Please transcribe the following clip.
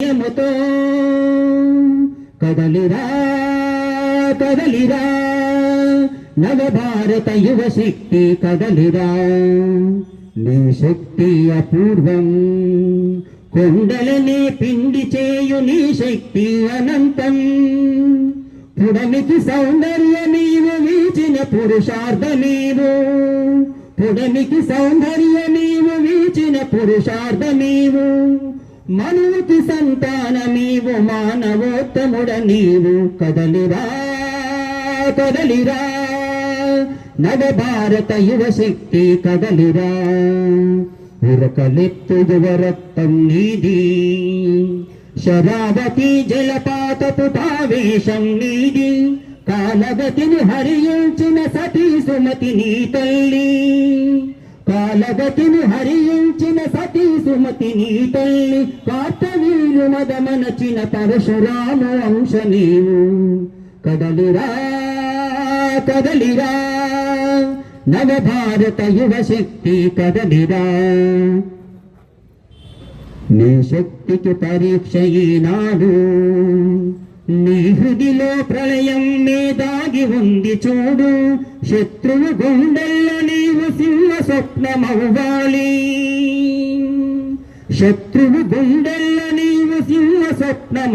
యముతో కదలిరా కదలిరా నవభారత యువ శక్తి కదలిరా నీ శక్తి అపూర్వం కొండలనే పిండి చేయు నీ శక్తి అనంతం పుడమికి సౌందర్య నీవు వీచిన పురుషార్థ నీవు పుడమికి సౌందర్య నీవు వీచిన పురుషార్థ నీవు మనువుకి సంతాన నీవు మానవోత్తముడ నీవు కదలిరా కదలిరా నవభారత యువ శక్తి కదలిరా ఉరకలెత్తు యువరక్తం నీది శరావతి జలపాతపు పావేశం నీది కాలగతిని హరించిన సతీ సుమతి నీ తల్లి కాలగతిని హరించిన సతీ సుమతి నీ తల్లి కార్తవీర్యు మదమనచిన పరశురాము అంశ నీవు కదలిరా కదలిరా నవభారత యువ శక్తి కదలిరా నీ శక్తికి పరీక్ష ఈనాడు నీ హృదిలో ప్రళయం దాగి ఉంది చూడు శత్రువు గుండెల్లో నీవు సింహ స్వప్నమవ్వాలి శత్రువు గుండెల్లో